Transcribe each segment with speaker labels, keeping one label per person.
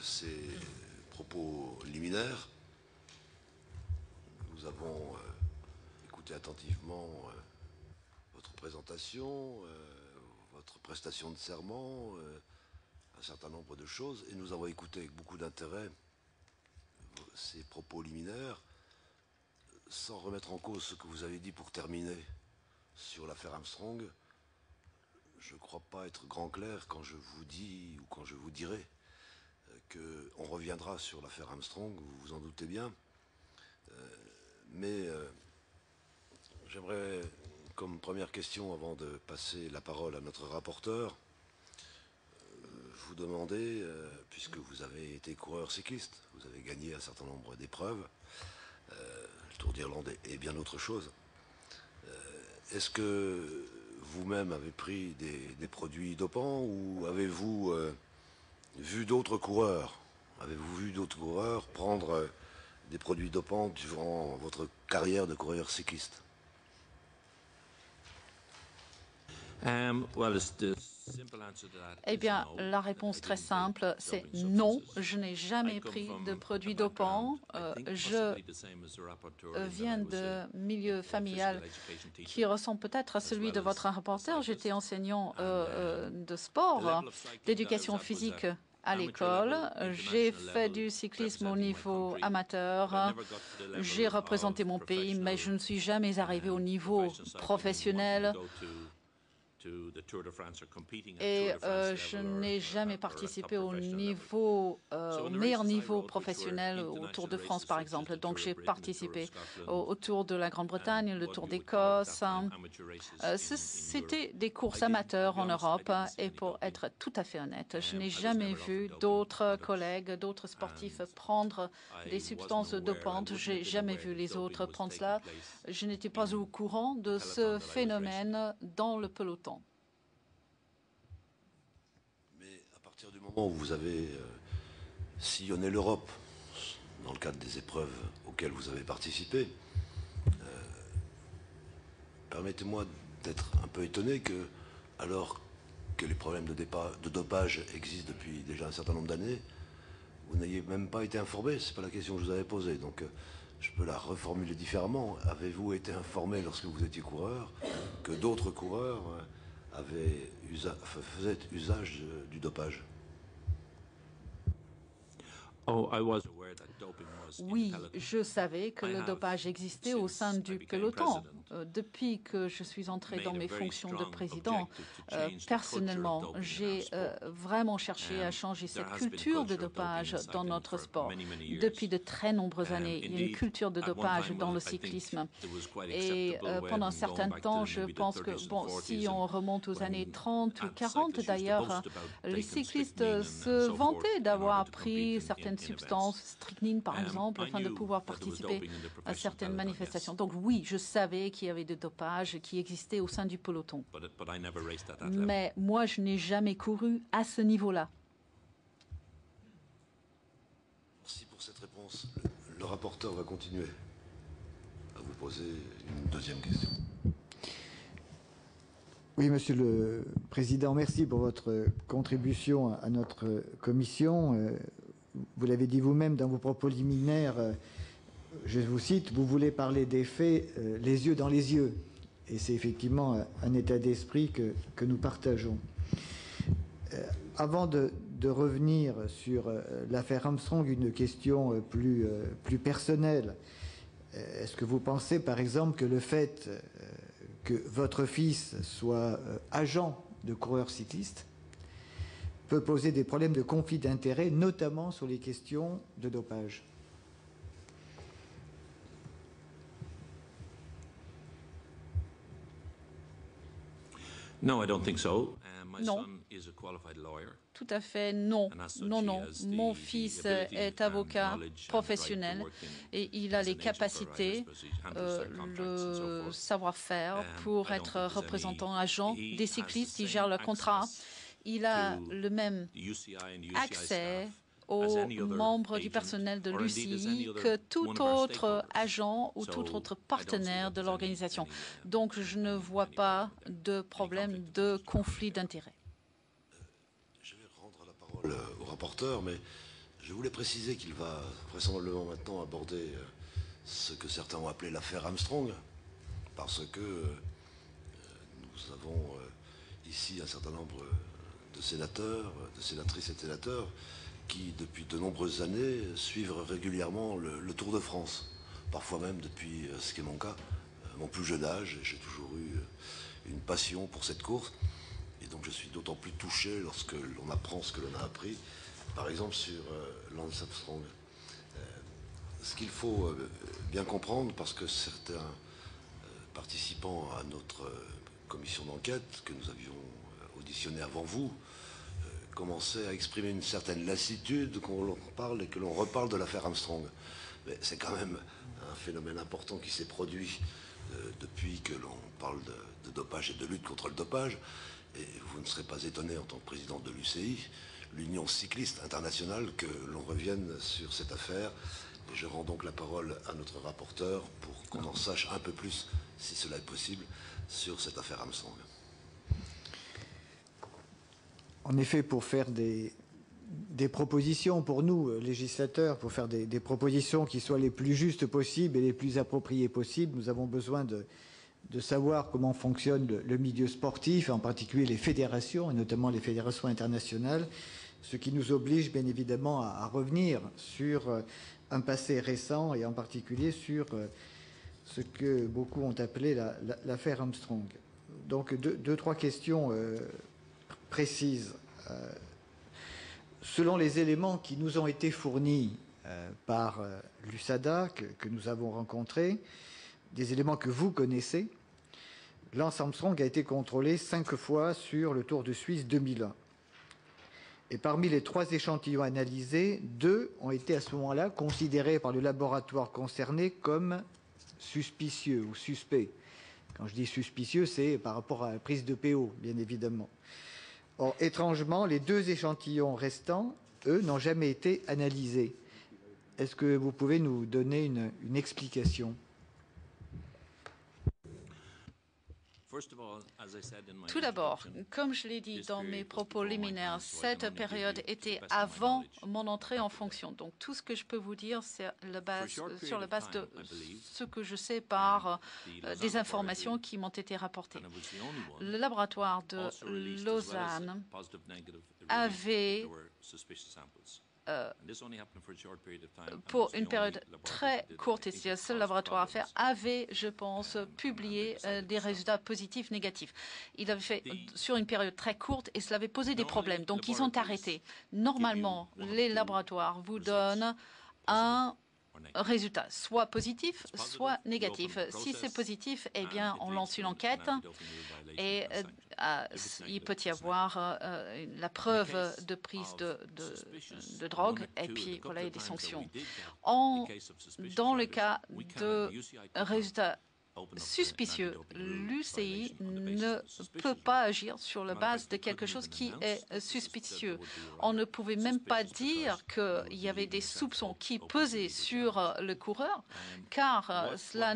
Speaker 1: ces propos liminaires. Nous avons écouté attentivement votre présentation, votre prestation de serment, un certain nombre de choses, et nous avons écouté avec beaucoup d'intérêt ces propos liminaires, sans remettre en cause ce que vous avez dit pour terminer sur l'affaire Armstrong. Je ne crois pas être grand clair quand je vous dis, ou quand je vous dirai, qu'on reviendra sur l'affaire Armstrong, vous vous en doutez bien. Mais j'aimerais, comme première question, avant de passer la parole à notre rapporteur, vous demander, puisque vous avez été coureur cycliste, vous avez gagné un certain nombre d'épreuves, le Tour d'Irlande et bien autre chose, est-ce que vous-même avez pris des produits dopants ou avez-vous vu d'autres coureurs prendre des produits dopants durant votre carrière de coureur cycliste?
Speaker 2: Eh bien, la réponse très simple, c'est non, je n'ai jamais pris de produits dopants. Je viens de milieu familial qui ressemble peut-être à celui de votre rapporteur. J'étais enseignant de sport, d'éducation physique à l'école. J'ai fait du cyclisme au niveau amateur. J'ai représenté mon pays, mais je ne suis jamais arrivé au niveau professionnel. Et je n'ai jamais participé au meilleur niveau professionnel au Tour de France, par exemple. Donc, j'ai participé au Tour de la Grande-Bretagne, le Tour d'Écosse. C'était des courses amateurs en Europe. Et pour être tout à fait honnête, je n'ai jamais vu d'autres collègues, d'autres sportifs prendre des substances dopantes. Je n'ai jamais vu les autres prendre cela. Je n'étais pas au courant de ce phénomène dans le peloton.
Speaker 1: À partir du moment où vous avez sillonné l'Europe, dans le cadre des épreuves auxquelles vous avez participé, permettez-moi d'être un peu étonné que, alors que les problèmes de dopage existent depuis déjà un certain nombre d'années, vous n'ayez même pas été informé. Ce n'est pas la question que je vous avais posée. Donc je peux la reformuler différemment. Avez-vous été informé lorsque vous étiez coureur que d'autres coureurs faisaient usage du dopage?
Speaker 2: Oui, je savais que le dopage existait au sein du peloton. Depuis que je suis entré dans mes fonctions de président, personnellement, j'ai vraiment cherché à changer cette culture de dopage dans notre sport. Depuis de très nombreuses années, il y a une culture de dopage dans le cyclisme. Et pendant un certain temps, je pense que, bon, si on remonte aux années 30 ou 40 d'ailleurs, les cyclistes se vantaient d'avoir pris certaines substances, strychnine par exemple, afin de pouvoir participer à certaines manifestations. Donc oui, je savais qu'il y avait de dopage qui existait au sein du peloton. Mais moi, je n'ai jamais couru à ce niveau-là.
Speaker 1: Merci pour cette réponse. Le rapporteur va continuer à vous poser une deuxième question.
Speaker 3: Oui, Monsieur le Président, merci pour votre contribution à notre commission. Vous l'avez dit vous-même dans vos propos liminaires, je vous cite, vous voulez parler des faits les yeux dans les yeux. Et c'est effectivement un état d'esprit que nous partageons. Avant de revenir sur l'affaire Armstrong, une question plus personnelle. Est-ce que vous pensez, par exemple, que le fait que votre fils soit agent de coureur cycliste peut poser des problèmes de conflit d'intérêts, notamment sur les questions de dopage?
Speaker 2: Non, tout à fait non. Non. Mon fils est avocat professionnel et il a les capacités, le savoir-faire pour être représentant agent des cyclistes. Il gère le contrat. Il a le même accès aux membres du personnel de l'UCI que tout autre agent ou tout autre partenaire de l'organisation. Donc, je ne vois pas de problème de conflit d'intérêts.
Speaker 1: Je vais rendre la parole au rapporteur, mais Je voulais préciser qu'il va vraisemblablement maintenant aborder ce que certains ont appelé l'affaire Armstrong, parce que nous avons ici un certain nombre de sénateurs, de sénatrices et de sénateurs qui, depuis de nombreuses années, suivent régulièrement le Tour de France. Parfois même depuis, ce qui est mon cas, mon plus jeune âge. J'ai toujours eu une passion pour cette course. Et donc je suis d'autant plus touché lorsque l'on apprend ce que l'on a appris, par exemple sur Lance Armstrong. Ce qu'il faut bien comprendre, parce que certains participants à notre commission d'enquête que nous avions auditionnée avant vous commençaient à exprimer une certaine lassitude qu'on parle et que l'on reparle de l'affaire Armstrong. Mais c'est quand même un phénomène important qui s'est produit depuis que l'on parle de dopage et de lutte contre le dopage. Et vous ne serez pas étonné en tant que président de l'UCI, l'Union cycliste internationale, que l'on revienne sur cette affaire. Et je rends donc la parole à notre rapporteur pour qu'on en sache un peu plus, si cela est possible, sur cette affaire Armstrong.
Speaker 3: En effet, pour faire des propositions pour nous, législateurs, pour faire des propositions qui soient les plus justes possibles et les plus appropriées possibles, nous avons besoin de savoir comment fonctionne le milieu sportif, en particulier les fédérations, et notamment les fédérations internationales, ce qui nous oblige bien évidemment à revenir sur un passé récent et en particulier sur ce que beaucoup ont appelé l'affaire Armstrong. Donc trois questions précises. Selon les éléments qui nous ont été fournis par l'USADA que nous avons rencontré, des éléments que vous connaissez, Lance Armstrong a été contrôlé 5 fois sur le Tour de Suisse 2001. Et parmi les 3 échantillons analysés, 2 ont été à ce moment-là considérés par le laboratoire concerné comme suspicieux ou suspects. Quand je dis suspicieux, c'est par rapport à la prise de PO, bien évidemment. Or, étrangement, les 2 échantillons restants, eux, n'ont jamais été analysés. Est-ce que vous pouvez nous donner une explication ?
Speaker 2: Tout d'abord, comme je l'ai dit dans mes propos liminaires, cette période était avant mon entrée en fonction. Donc tout ce que je peux vous dire, c'est sur la base de ce que je sais par des informations qui m'ont été rapportées. Le laboratoire de Lausanne avait pour une période très courte, et c'est le seul laboratoire à faire, avait, je pense, publié des résultats positifs, négatifs. Il avait fait sur une période très courte et cela avait posé des problèmes. Donc, ils ont arrêté. Normalement, les laboratoires vous donnent un résultat, soit positif, soit négatif. Si c'est positif, eh bien, on lance une enquête et il peut y avoir la preuve de prise de drogue et puis voilà, il y a des sanctions. Dans le cas de résultats suspicieux, l'UCI ne peut pas agir sur la base de quelque chose qui est suspicieux. On ne pouvait même pas dire qu'il y avait des soupçons qui pesaient sur le coureur, car cela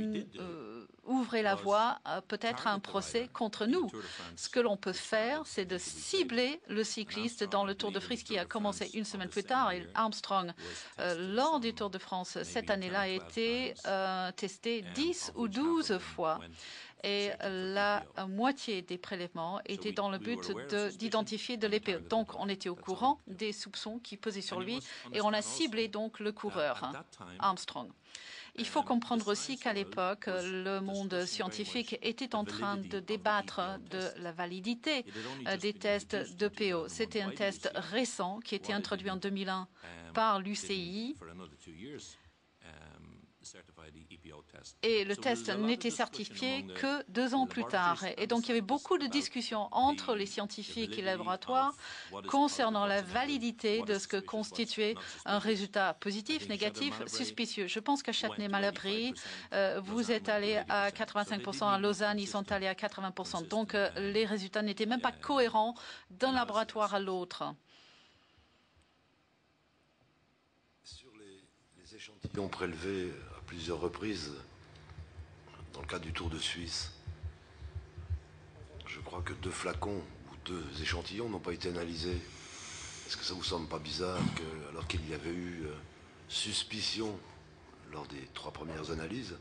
Speaker 2: ouvrait la voie peut-être à un procès contre nous. Ce que l'on peut faire, c'est de cibler le cycliste dans le Tour de France qui a commencé une semaine plus tard. Et Armstrong, lors du Tour de France, cette année-là, a été testé 10 ou 12 fois. Et la moitié des prélèvements étaient dans le but d'identifier de l'EPO. Donc, on était au courant des soupçons qui pesaient sur lui et on a ciblé donc le coureur, Armstrong. Il faut comprendre aussi qu'à l'époque, le monde scientifique était en train de débattre de la validité des tests d'EPO. C'était un test récent qui a été introduit en 2001 par l'UCI. Et le test n'était certifié que 2 ans plus tard. Et donc, il y avait beaucoup de discussions entre les scientifiques et les laboratoires concernant la validité de ce que constituait un résultat positif, négatif, suspicieux. Je pense qu'à Châtenay-Malabry, vous êtes allé à 85%, à Lausanne, ils sont allés à 80%. Donc, les résultats n'étaient même pas cohérents d'un laboratoire à l'autre.
Speaker 1: Sur les échantillons prélevés à plusieurs reprises dans le cadre du Tour de Suisse, je crois que 2 flacons ou 2 échantillons n'ont pas été analysés. Est-ce que ça vous semble pas bizarre que, alors qu'il y avait eu suspicion lors des 3 premières analyses,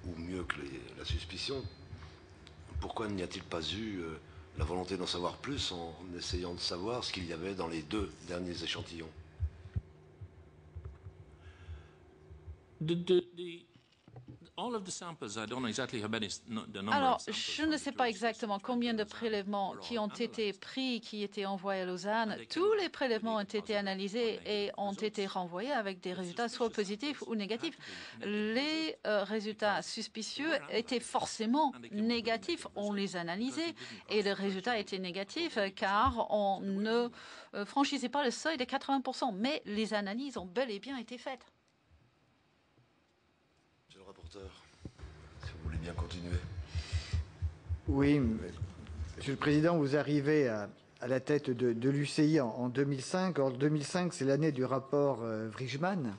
Speaker 1: ou mieux que la suspicion, pourquoi n'y a-t-il pas eu la volonté d'en savoir plus en essayant de savoir ce qu'il y avait dans les 2 derniers échantillons?
Speaker 2: Alors, je ne sais pas exactement combien de prélèvements qui ont été pris, qui étaient envoyés à Lausanne. Tous les prélèvements ont été analysés et ont été renvoyés avec des résultats soit positifs ou négatifs. Les résultats suspicieux étaient forcément négatifs. On les analysait et les résultats étaient négatifs car on ne franchissait pas le seuil de 80%. Mais les analyses ont bel et bien été faites.
Speaker 1: Monsieur le rapporteur, si vous voulez bien continuer.
Speaker 3: Oui, Monsieur le Président, vous arrivez à la tête de l'UCI en 2005. Or, 2005, c'est l'année du rapport Vrichmann,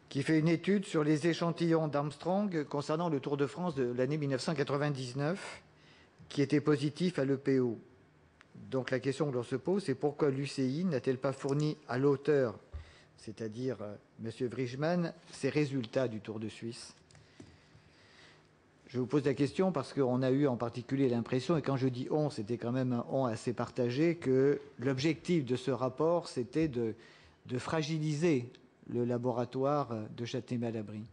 Speaker 3: qui fait une étude sur les échantillons d'Armstrong concernant le Tour de France de l'année 1999, qui était positif à l'EPO. Donc la question que l'on se pose, c'est pourquoi l'UCI n'a-t-elle pas fourni à l'auteur, c'est-à-dire M. Vrichmann, ces résultats du Tour de Suisse? Je vous pose la question parce qu'on a eu en particulier l'impression, et quand je dis on, c'était quand même un on assez partagé, que l'objectif de ce rapport, c'était de fragiliser le laboratoire de Châtenay-Malabry.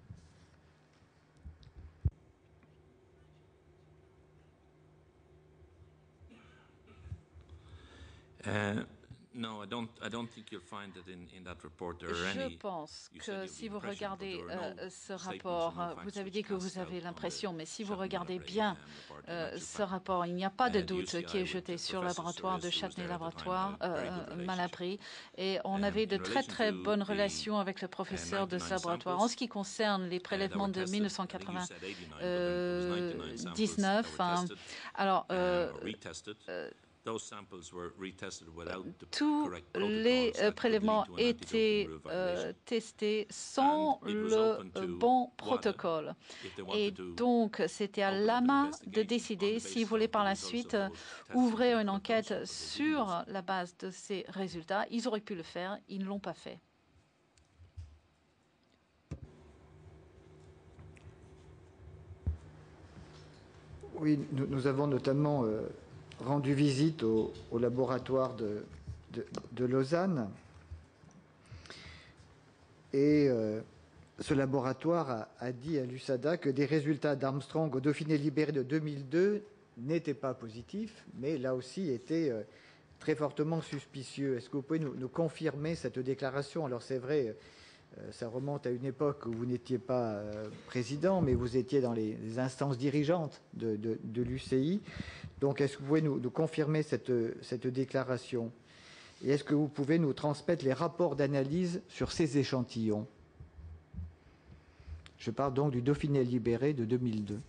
Speaker 2: Je pense que si vous regardez ce rapport, vous avez dit que vous avez l'impression, mais si vous regardez bien ce rapport, il n'y a pas de doute qui est jeté sur le laboratoire de Châtenay-Malabry et on avait de très très bonnes relations avec le professeur de ce laboratoire. En ce qui concerne les prélèvements de 1999, alors tous les prélèvements étaient testés sans le bon protocole. Et donc, c'était à l'AMA de décider s'ils voulaient par la suite ouvrir une enquête sur la base de ces résultats. Ils auraient pu le faire, ils ne l'ont pas fait.
Speaker 3: Oui, nous avons notamment rendu visite au laboratoire de Lausanne. Et ce laboratoire a dit à l'USADA que des résultats d'Armstrong au Dauphiné libéré de 2002 n'étaient pas positifs, mais là aussi étaient très fortement suspicieux. Est-ce que vous pouvez nous confirmer cette déclaration? Alors c'est vrai, ça remonte à une époque où vous n'étiez pas président, mais vous étiez dans les instances dirigeantes de l'UCI. Donc, est-ce que vous pouvez nous confirmer cette déclaration? Et est-ce que vous pouvez nous transmettre les rapports d'analyse sur ces échantillons? Je parle donc du Dauphiné libéré de 2002.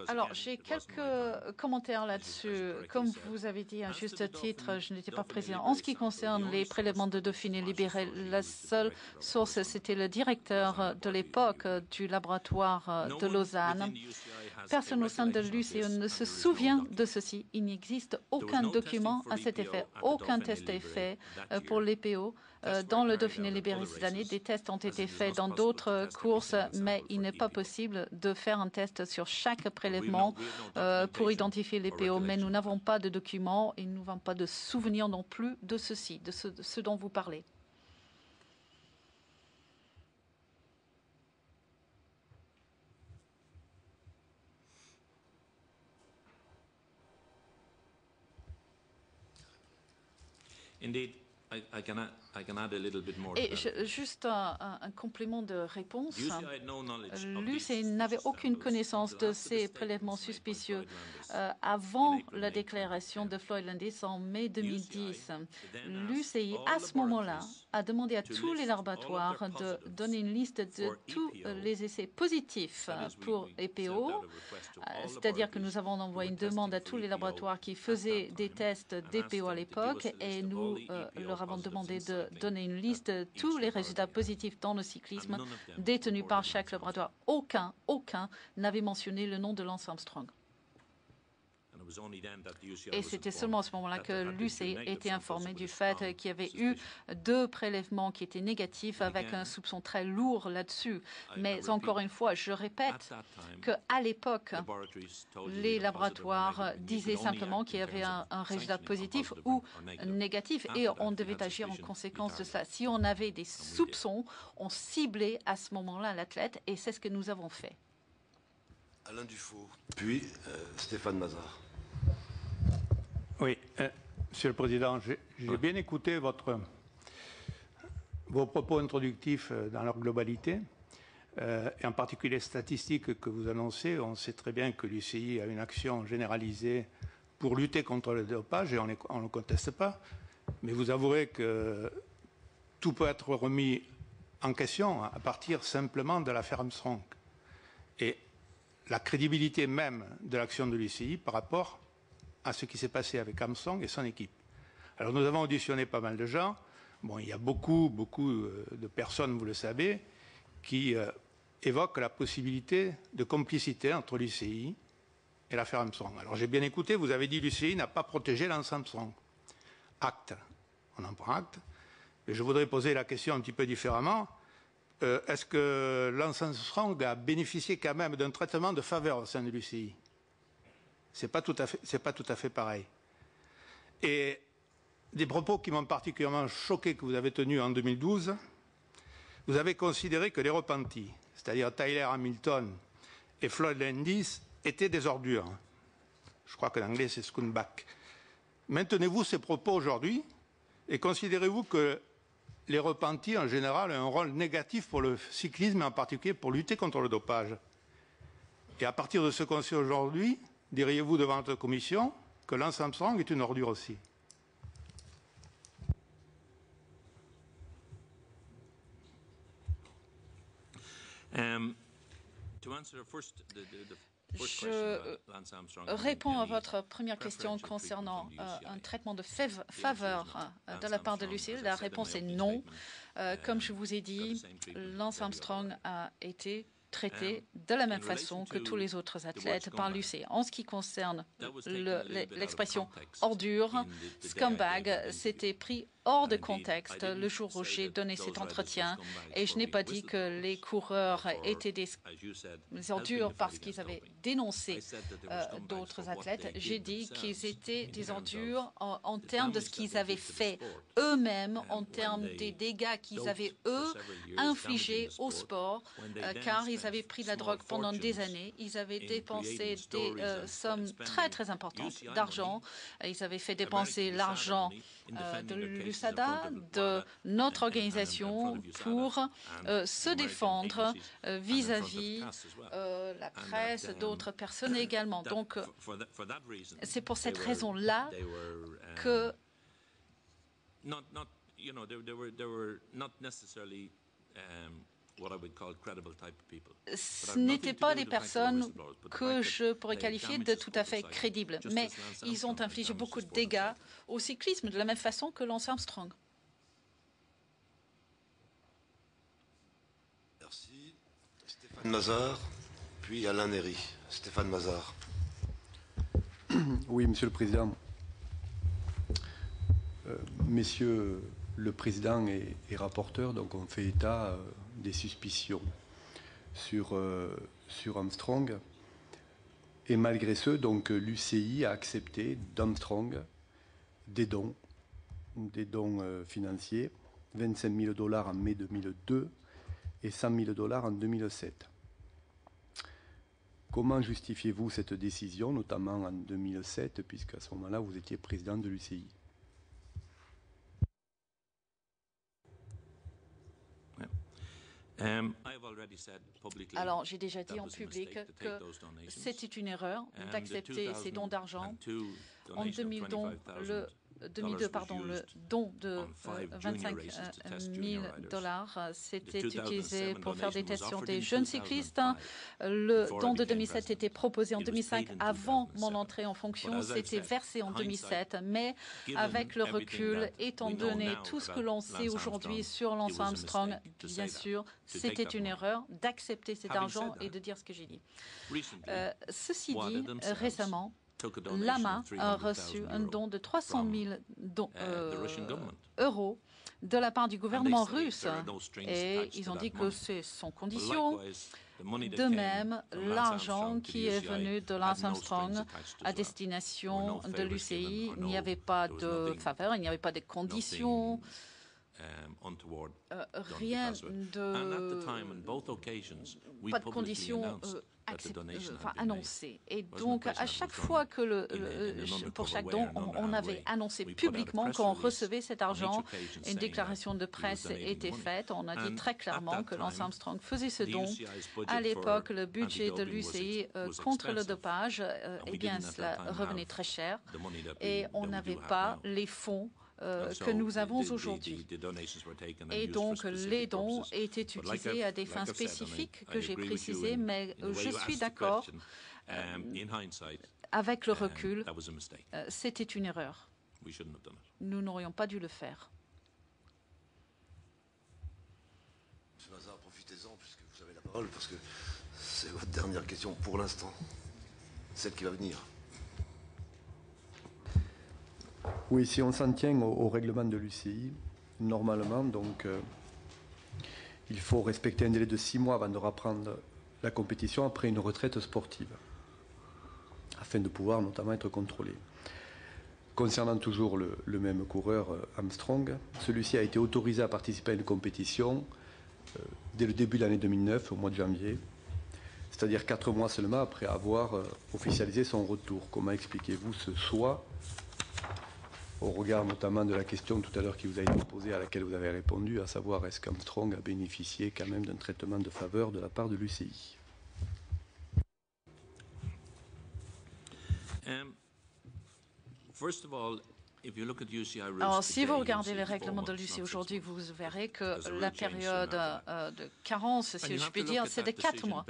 Speaker 2: Alors, j'ai quelques commentaires là-dessus. Comme vous avez dit à juste titre, je n'étais pas président. En ce qui concerne les prélèvements de Dauphiné libéré, la seule source, c'était le directeur de l'époque du laboratoire de Lausanne. Personne au sein de l'UCE ne se souvient de ceci. Il n'existe aucun document à cet effet. Aucun test est fait pour l'EPO. Dans le Dauphiné libéré cette année, des tests ont été faits dans d'autres courses, mais il n'est pas possible de faire un test sur chaque prélèvement pour identifier les PO. Mais nous n'avons pas de documents et nous n'avons pas de souvenirs non plus de ceci, de ce dont vous parlez. Et juste un complément de réponse. L'UCI n'avait aucune connaissance de ces prélèvements suspicieux avant la déclaration de Floyd Landis en mai 2010. L'UCI, à ce moment-là, a demandé à tous les laboratoires de donner une liste de tous les essais positifs pour EPO, c'est-à-dire que nous avons envoyé une demande à tous les laboratoires qui faisaient des tests d'EPO à l'époque et nous leur nous avons demandé de donner une liste de tous les résultats positifs dans le cyclisme détenus par chaque laboratoire. Aucun n'avait mentionné le nom de Lance Armstrong. Et c'était seulement à ce moment-là que l'UCI était informé du fait qu'il y avait eu 2 prélèvements qui étaient négatifs avec un soupçon très lourd là-dessus. Mais encore une fois, je répète qu'à l'époque, les laboratoires disaient simplement qu'il y avait un résultat positif ou négatif et on devait agir en conséquence de cela. Si on avait des soupçons, on ciblait à ce moment-là l'athlète et c'est ce que nous avons fait.
Speaker 1: Alain Dufault, puis Stéphane Mazard.
Speaker 4: Oui, Monsieur le Président, j'ai bien écouté vos propos introductifs dans leur globalité, et en particulier les statistiques que vous annoncez. On sait très bien que l'UCI a une action généralisée pour lutter contre le dopage, et on ne le conteste pas, mais vous avouerez que tout peut être remis en question à partir simplement de l'affaire Armstrong. Et la crédibilité même de l'action de l'UCI par rapport à ce qui s'est passé avec Armstrong et son équipe. Alors nous avons auditionné pas mal de gens. Bon, il y a beaucoup de personnes, vous le savez, qui évoquent la possibilité de complicité entre l'UCI et l'affaire Armstrong. Alors j'ai bien écouté, vous avez dit que l'UCI n'a pas protégé Lance Armstrong. Acte. On en prend acte. Mais je voudrais poser la question un petit peu différemment. Est-ce que Lance Armstrong a bénéficié quand même d'un traitement de faveur au sein de l'UCI? C'est pas tout à fait pareil. Et des propos qui m'ont particulièrement choqué que vous avez tenus en 2012, vous avez considéré que les repentis, c'est-à-dire Tyler Hamilton et Floyd Landis, étaient des ordures. Je crois qu'en anglais c'est scumbag. Maintenez-vous ces propos aujourd'hui et considérez-vous que les repentis en général ont un rôle négatif pour le cyclisme et en particulier pour lutter contre le dopage? Et à partir de ce qu'on sait aujourd'hui, diriez-vous devant notre commission que Lance Armstrong est une ordure aussi?
Speaker 2: Je réponds à votre première question concernant un traitement de faveur de la part de l'UCI. La réponse est non. Comme je vous ai dit, Lance Armstrong a été traité de la même façon que tous les autres athlètes par l'UCI. En ce qui concerne l'expression ordure, scumbag, c'était pris hors de contexte le jour où j'ai donné cet entretien et je n'ai pas dit que les coureurs étaient des ordures parce qu'ils avaient dénoncé d'autres athlètes. J'ai dit qu'ils étaient des ordures en termes de ce qu'ils avaient fait eux-mêmes, en termes des dégâts qu'ils avaient, eux, infligés au sport, car ils avaient pris de la drogue pendant des années. Ils avaient dépensé des sommes très, très importantes d'argent. Ils avaient fait dépenser l'argent de l'USADA, de notre organisation, pour se défendre vis-à-vis la presse, d'autres personnes également. Donc, c'est pour cette raison-là que ce n'étaient pas des personnes que je pourrais qualifier de tout à fait crédibles, mais ils ont infligé beaucoup de dégâts au cyclisme, de la même façon que Lance Armstrong.
Speaker 1: Merci. Stéphane Mazard, puis Alain Néry. Stéphane Mazard.
Speaker 5: Oui, Monsieur le Président. Messieurs le Président et rapporteur, donc on fait état des suspicions sur Armstrong. Et malgré ce, donc l'UCI a accepté d'Armstrong des dons financiers, 25 000 $ en mai 2002 et 100 000 $ en 2007. Comment justifiez-vous cette décision, notamment en 2007, puisqu'à ce moment-là, vous étiez président de l'UCI?
Speaker 2: Alors, j'ai déjà dit en public que c'était une erreur d'accepter ces dons d'argent. En 2002, le 2002, le don de 25 000 $, c'était utilisé pour faire des tests sur des jeunes cyclistes. Le don de 2007 était proposé en 2005 avant mon entrée en fonction. C'était versé en 2007. Mais avec le recul, étant donné tout ce que l'on sait aujourd'hui sur Lance Armstrong, bien sûr, c'était une erreur d'accepter cet argent et de dire ce que j'ai dit. Ceci dit, récemment, Lama a reçu un don de 300 000 euros de la part du gouvernement russe et ils ont dit que c'est sans condition. De même, l'argent qui est venu de Lance Armstrong à destination de l'UCI, il n'y avait pas de faveur, il n'y avait pas de conditions. Rien de... pas de conditions annoncées. Et donc, à chaque fois que pour chaque don, on avait annoncé publiquement qu'on recevait cet argent, une déclaration de presse était faite. On a dit très clairement que Lance Armstrong faisait ce don. À l'époque, le budget de l'UCI contre le dopage, eh bien, cela revenait très cher et on n'avait pas les fonds que nous avons aujourd'hui. Et donc, les dons étaient utilisés à des fins spécifiques que j'ai précisées, mais je suis d'accord, avec le recul, c'était une erreur. Nous n'aurions pas dû le faire.
Speaker 1: Monsieur Mazar, profitez-en puisque vous avez la parole, parce que c'est votre dernière question pour l'instant, celle qui va venir.
Speaker 5: Oui, si on s'en tient au règlement de l'UCI, normalement, donc, il faut respecter un délai de 6 mois avant de reprendre la compétition après une retraite sportive, afin de pouvoir notamment être contrôlé. Concernant toujours le même coureur Armstrong, celui-ci a été autorisé à participer à une compétition dès le début de l'année 2009, au mois de janvier, c'est-à-dire 4 mois seulement après avoir officialisé son retour. Comment expliquez-vous ce soit au regard notamment de la question tout à l'heure qui vous a été posée, à laquelle vous avez répondu, à savoir est-ce qu'Armstrong a bénéficié quand même d'un traitement de faveur de la part de l'UCI?
Speaker 2: Alors, si vous regardez les règlements de l'UCI aujourd'hui, vous verrez que la période de carence, si je puis dire, c'est de 4 mois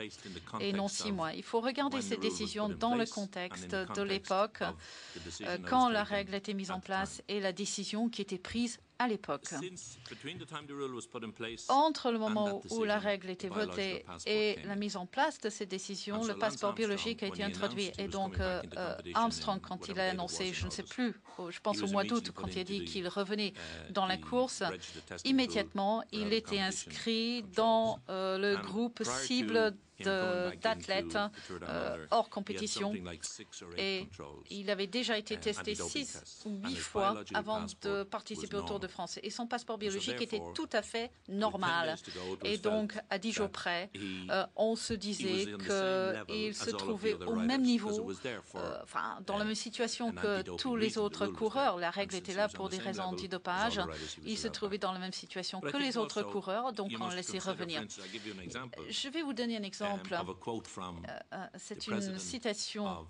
Speaker 2: et non 6 mois. Il faut regarder ces décisions dans le contexte de l'époque, quand la règle était mise en place et la décision qui était prise à l'époque. Entre le moment où la règle était votée et la mise en place de ces décisions, le passeport biologique a été introduit. Et donc, Armstrong, quand il a annoncé, je ne sais plus, je pense au mois d'août, quand il a dit qu'il revenait dans la course, immédiatement, il était inscrit dans le groupe cible d'athlètes hors compétition et il avait déjà été testé 6 ou 8 fois avant de participer au Tour de France et son passeport biologique était tout à fait normal et donc à 10 jours près on se disait qu'il se trouvait au même niveau, dans la même situation que tous les autres coureurs. La règle était là pour des raisons antidopage, il se trouvait dans la même situation que les autres coureurs, donc on le laissait revenir. Je vais vous donner un exemple. C'est une citation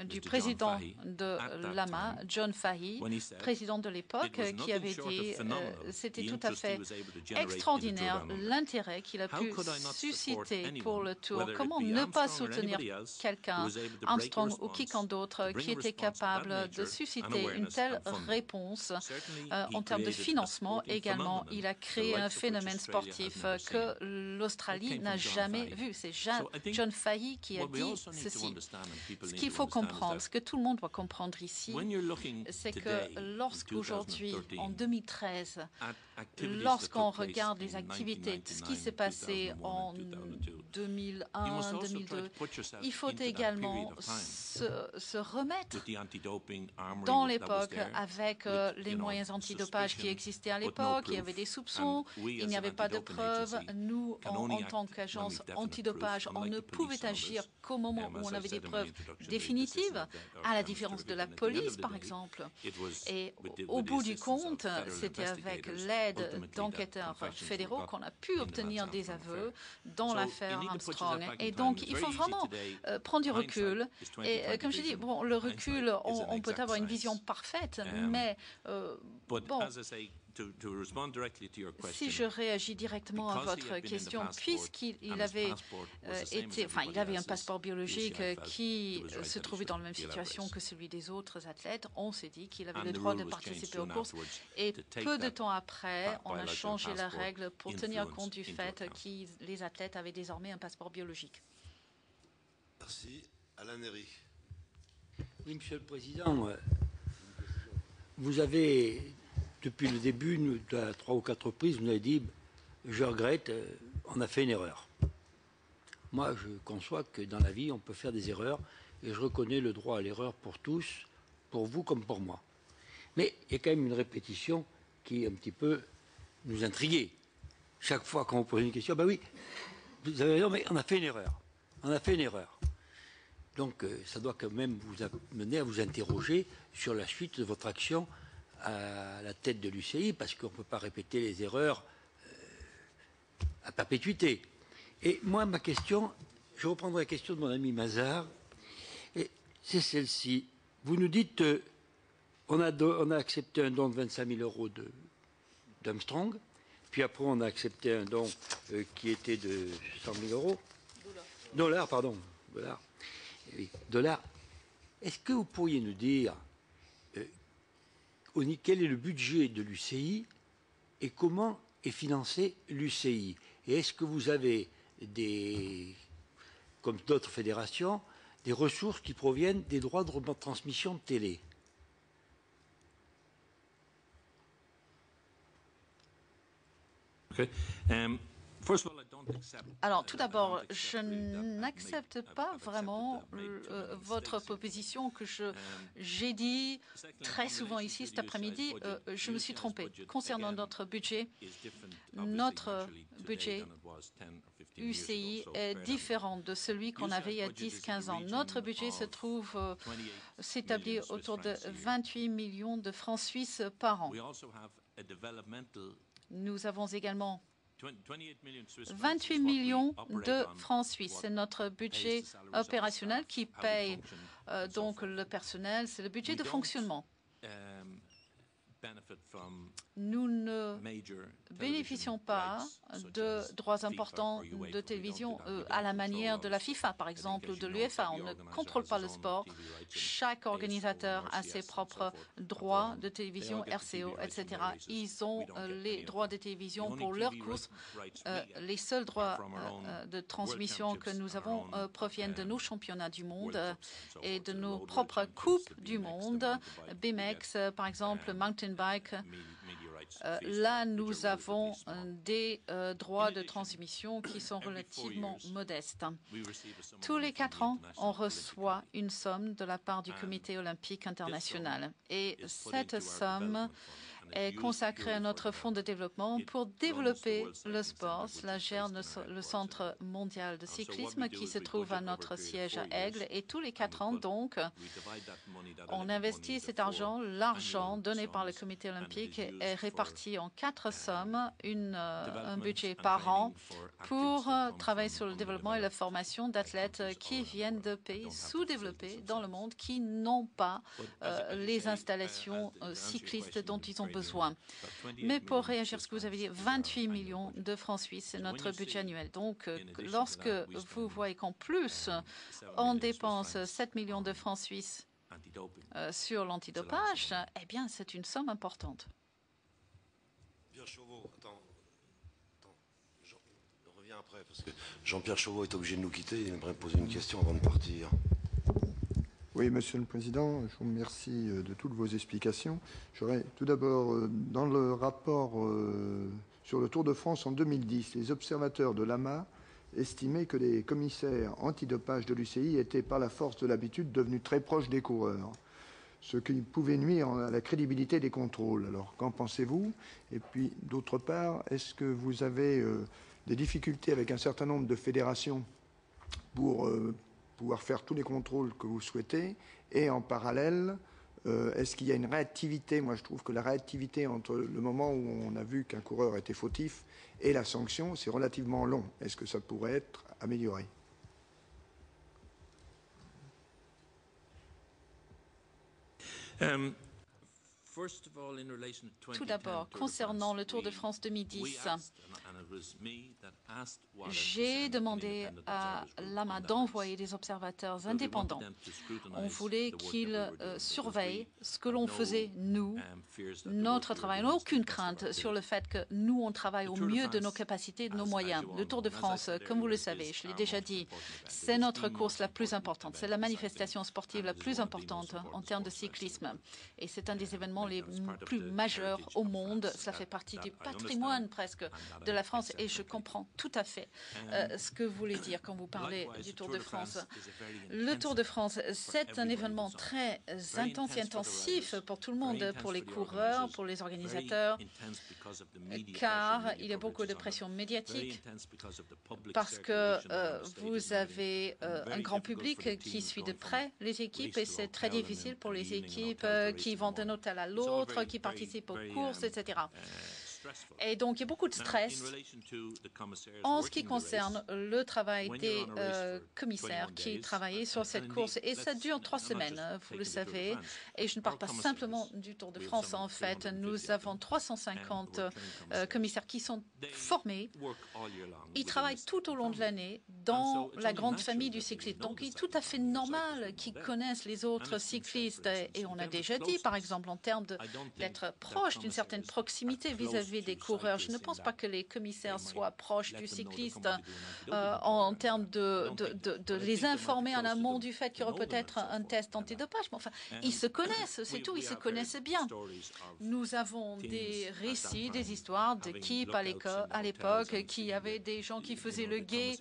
Speaker 2: du président de l'AMA, John Fahey, président de l'époque, qui avait dit c'était tout à fait extraordinaire l'intérêt qu'il a pu susciter pour le Tour. Comment ne pas soutenir quelqu'un, Armstrong ou quiconque d'autre, qui était capable de susciter une telle réponse en termes de financement également. Il a créé un phénomène sportif que l'Australie n'a jamais vu. C'est John Fahey qui a dit ceci. Ce qu'il faut comprendre, ce que tout le monde doit comprendre ici, c'est que lorsqu'aujourd'hui, en 2013, lorsqu'on regarde les activités, ce qui s'est passé en 2001, 2002, il faut également se remettre dans l'époque avec les moyens antidopage qui existaient à l'époque. Il y avait des soupçons, il n'y avait pas de preuves. Nous, en tant qu'agence antidopage, on ne pouvait agir qu'au moment où on avait des preuves définitive, à la différence de la police, par exemple. Et au bout du compte, c'était avec l'aide d'enquêteurs fédéraux qu'on a pu obtenir des aveux dans l'affaire Armstrong. Et donc, il faut vraiment prendre du recul. Et comme je dis, bon, le recul, on peut avoir une vision parfaite, mais bon, si je réagis directement à votre question, puisqu'il avait il avait un passeport biologique qui se trouvait dans la même situation que celui des autres athlètes, on s'est dit qu'il avait le droit de participer aux courses. Et peu de temps après, on a changé la règle pour tenir compte du fait que les athlètes avaient désormais un passeport biologique.
Speaker 1: Merci. Alain Néry.
Speaker 6: Oui, Monsieur le Président, vous avez, depuis le début, à 3 ou 4 reprises, vous avez dit « je regrette, on a fait une erreur ». Moi, je conçois que dans la vie, on peut faire des erreurs, et je reconnais le droit à l'erreur pour tous, pour vous comme pour moi. Mais il y a quand même une répétition qui un petit peu nous intriguait. Chaque fois qu'on vous pose une question, ben oui, vous avez raison, mais on a fait une erreur. On a fait une erreur. Donc, ça doit quand même vous amener à vous interroger sur la suite de votre action à la tête de l'UCI, parce qu'on ne peut pas répéter les erreurs à perpétuité. Et moi, ma question, je reprendrai la question de mon ami Mazars, et c'est celle-ci. Vous nous dites, on a accepté un don de 25 000 euros d'Armstrong, puis après on a accepté un don qui était de 100 000 euros. Dollars, pardon. Dollars. Est-ce que vous pourriez nous dire quel est le budget de l'UCI et comment est financé l'UCI? Et est-ce que vous avez comme d'autres fédérations, des ressources qui proviennent des droits de retransmission de télé?
Speaker 2: Okay. Alors, tout d'abord, je n'accepte pas vraiment votre proposition que j'ai dit très souvent ici cet après-midi. Je me suis trompé. Concernant notre budget UCI est différent de celui qu'on avait il y a 10-15 ans. Notre budget s'établit autour de 28 millions de francs suisses par an. Nous avons également 28 millions de francs suisses. C'est notre budget opérationnel qui paye donc le personnel. C'est le budget de fonctionnement. Nous ne bénéficions pas de droits importants de télévision à la manière de la FIFA, par exemple, ou de l'UEFA. On ne contrôle pas le sport. Chaque organisateur a ses propres droits de télévision, RCO, etc. Ils ont les droits de télévision pour leurs courses. Les seuls droits de transmission que nous avons proviennent de nos championnats du monde et de nos propres coupes du monde. BMX, par exemple, mountain bike. Là, nous avons des droits de transmission qui sont relativement modestes. Tous les 4 ans, on reçoit une somme de la part du Comité olympique international. Et cette somme est consacrée à notre fonds de développement pour développer le sport. Cela gère le Centre mondial de cyclisme qui se trouve à notre siège à Aigle. Et tous les 4 ans, donc, on investit cet argent. L'argent donné par le Comité olympique est réparti en 4 sommes, un budget par an pour travailler sur le développement et la formation d'athlètes qui viennent de pays sous-développés dans le monde qui n'ont pas les installations cyclistes dont ils ont besoin. Mais pour réagir à ce que vous avez dit, 28 millions de francs suisses, c'est notre budget annuel. Donc, lorsque vous voyez qu'en plus, on dépense 7 millions de francs suisses sur l'antidopage, eh bien, c'est une somme importante.
Speaker 1: Pierre Chauveau, attends, je reviens après, parce que Jean-Pierre Chauveau est obligé de nous quitter. Il aimerait me poser une question avant de partir.
Speaker 7: Oui, Monsieur le Président, je vous remercie de toutes vos explications. J'aurais tout d'abord, dans le rapport sur le Tour de France en 2010, les observateurs de l'AMA estimaient que les commissaires antidopage de l'UCI étaient, par la force de l'habitude, devenus très proches des coureurs, ce qui pouvait nuire à la crédibilité des contrôles. Alors, qu'en pensez-vous? Et puis, d'autre part, est-ce que vous avez des difficultés avec un certain nombre de fédérations pour pouvoir faire tous les contrôles que vous souhaitez? Et en parallèle, est-ce qu'il y a une réactivité? Moi, je trouve que la réactivité entre le moment où on a vu qu'un coureur était fautif et la sanction, c'est relativement long. Est-ce que ça pourrait être amélioré?
Speaker 2: Tout d'abord, concernant le Tour de France 2010, j'ai demandé à l'AMA d'envoyer des observateurs indépendants. On voulait qu'ils surveillent ce que l'on faisait, nous, notre travail. On n'a aucune crainte sur le fait que nous, on travaille au mieux de nos capacités et de nos moyens. Le Tour de France, comme vous le savez, je l'ai déjà dit, c'est notre course la plus importante. C'est la manifestation sportive la plus importante en termes de cyclisme. Et c'est un des événements les plus majeurs au monde. Cela fait partie du patrimoine presque de la France et je comprends tout à fait ce que vous voulez dire quand vous parlez du Tour de France. Le Tour de France, c'est un événement très intense et intensif pour tout le monde, pour les coureurs, pour les organisateurs, car il y a beaucoup de pression médiatique, parce que vous avez un grand public qui suit de près les équipes et c'est très difficile pour les équipes qui vont d'un hôtel à l'autre, qui participent aux courses, etc. Et donc, il y a beaucoup de stress en ce qui concerne le travail des commissaires qui travaillaient sur cette course. Et ça dure 3 semaines, vous le savez. Et je ne parle pas simplement du Tour de France, en fait. Nous avons 350 commissaires qui sont formés. Ils travaillent tout au long de l'année dans la grande famille du cyclisme. Donc, il est tout à fait normal qu'ils connaissent les autres cyclistes. Et on a déjà dit, par exemple, en termes d'être proche d'une certaine proximité vis-à-vis des coureurs. Je ne pense pas que les commissaires soient proches du cycliste en termes de les informer en amont du fait qu'il y aurait peut-être un test antidopage. Mais enfin, ils se connaissent, c'est tout, ils se connaissent bien. Nous avons des récits, des histoires d'équipes à l'époque qui avaient des gens qui faisaient le guet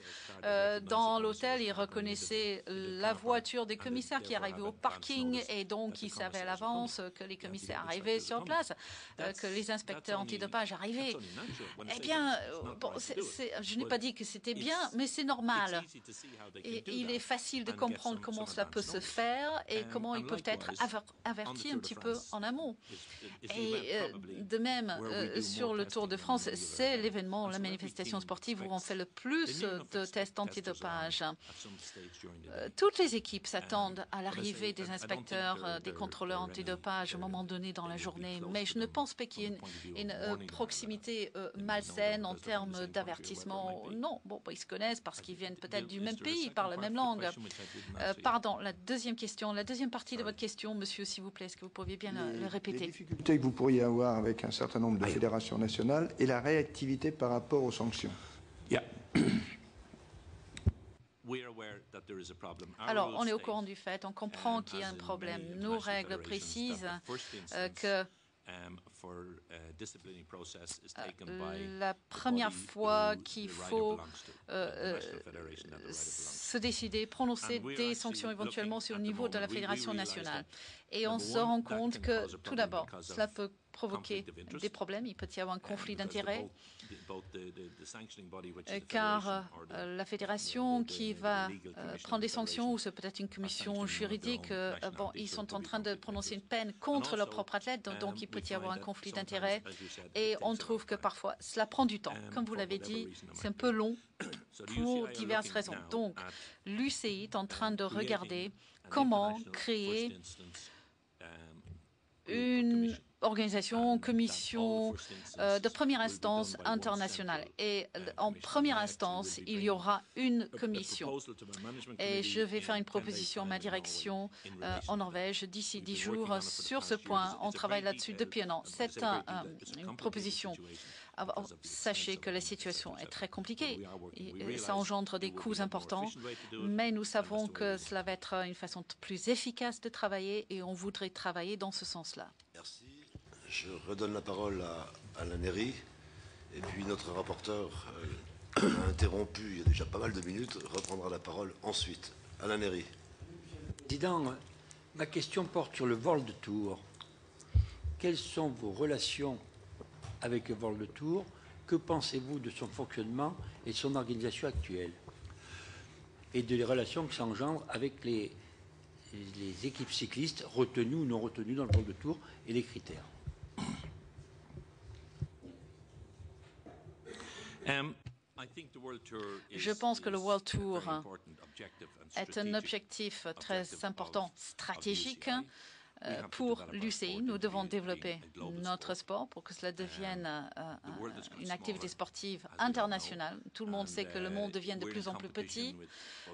Speaker 2: dans l'hôtel. Ils reconnaissaient la voiture des commissaires qui arrivaient au parking et donc ils savaient à l'avance que les commissaires arrivaient sur place, que les inspecteurs antidopage arrivaient. Eh bien, bon, je n'ai pas dit que c'était bien, mais c'est normal. Et il est facile de comprendre comment cela peut se faire et comment ils peuvent être avertis un petit peu en amont. Et de même, sur le Tour de France, c'est l'événement, la manifestation sportive où on fait le plus de tests antidopage. Toutes les équipes s'attendent à l'arrivée des inspecteurs, des contrôleurs antidopage au moment donné dans la journée, mais je ne pense pas qu'il y ait une proximité malsaine en termes d'avertissement. Non, bon, ils se connaissent parce qu'ils viennent peut-être du même pays, ils parlent la même langue. Pardon, la deuxième question, la deuxième partie de votre question, monsieur, s'il vous plaît, est-ce que vous pourriez bien le répéter?
Speaker 7: Les difficultés que vous pourriez avoir avec un certain nombre de fédérations nationales et la réactivité par rapport aux sanctions.
Speaker 2: Alors, on est au courant du fait, on comprend qu'il y a un problème. Nos règles précisent que la première fois qu'il faut se décider, prononcer des sanctions éventuellement sur le niveau de la Fédération nationale. Et on se rend compte que, tout d'abord, cela peut provoquer des problèmes. Il peut y avoir un conflit d'intérêts, car la fédération qui va prendre des sanctions, ou c'est peut-être une commission juridique, bon, ils sont en train de prononcer une peine contre leur propre athlète, donc il peut y avoir un conflit d'intérêts. Et on trouve que parfois, cela prend du temps. Comme vous l'avez dit, c'est un peu long pour diverses raisons. Donc, l'UCI est en train de regarder comment créer une organisation, commission de première instance internationale. Et en première instance, il y aura une commission. Et je vais faire une proposition à ma direction en Norvège d'ici 10 jours sur ce point. On travaille là-dessus depuis un an. C'est une proposition. Sachez que la situation est très compliquée. Et ça engendre des coûts importants, mais nous savons que cela va être une façon plus efficace de travailler et on voudrait travailler dans ce sens-là.
Speaker 1: Merci. Je redonne la parole à Alain Néry. Et puis notre rapporteur a interrompu il y a déjà pas mal de minutes, reprendra la parole ensuite. Alain Néry.
Speaker 6: Président, ma question porte sur le World Tour. Quelles sont vos relations avec le World Tour? Que pensez-vous de son fonctionnement et de son organisation actuelle? et des relations qui s'engendrent avec les équipes cyclistes retenues ou non retenues dans le World Tour et les critères.
Speaker 2: Je pense que le World Tour est un objectif très important, stratégique. Pour l'UCI, nous devons développer notre sport pour que cela devienne une activité sportive internationale. Tout le monde sait que le monde devient de plus en plus petit.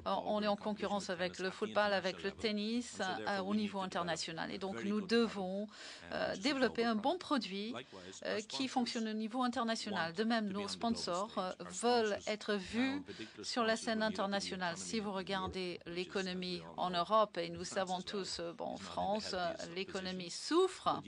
Speaker 2: On est en concurrence avec le football, avec le tennis au niveau international. Et donc, nous devons développer un bon produit qui fonctionne au niveau international. De même, nos sponsors veulent être vus sur la scène internationale. Si vous regardez l'économie en Europe, et nous savons tous, en France, l'économie souffre.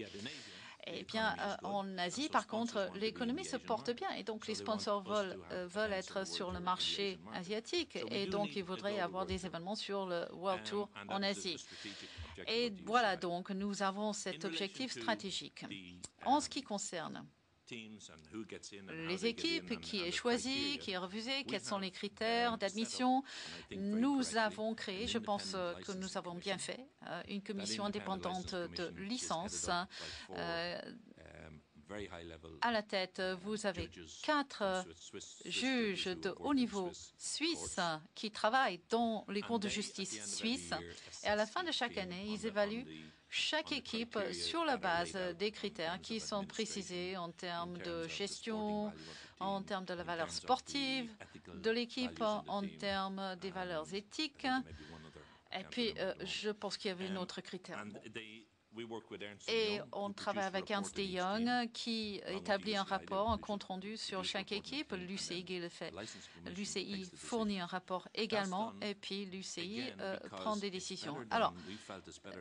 Speaker 2: Eh bien, en Asie, par contre, l'économie se porte bien et donc les sponsors veulent être sur le marché asiatique et donc ils voudraient avoir des événements sur le World Tour en Asie. Et voilà, donc nous avons cet objectif stratégique. En ce qui concerne les équipes, qui est choisi, qui est refusé, quels sont les critères d'admission. Nous avons créé, je pense que nous avons bien fait, une commission indépendante de licence. À la tête, vous avez 4 juges de haut niveau suisses qui travaillent dans les cours de justice suisses. Et à la fin de chaque année, ils évaluent chaque équipe sur la base des critères qui sont précisés en termes de gestion, en termes de la valeur sportive de l'équipe, en termes des valeurs éthiques. Et puis, je pense qu'il y avait un autre critère. Et on travaille avec Ernst & Young qui établit un rapport, un compte-rendu sur chaque équipe. L'UCI fournit un rapport également et puis l'UCI prend des décisions. Alors,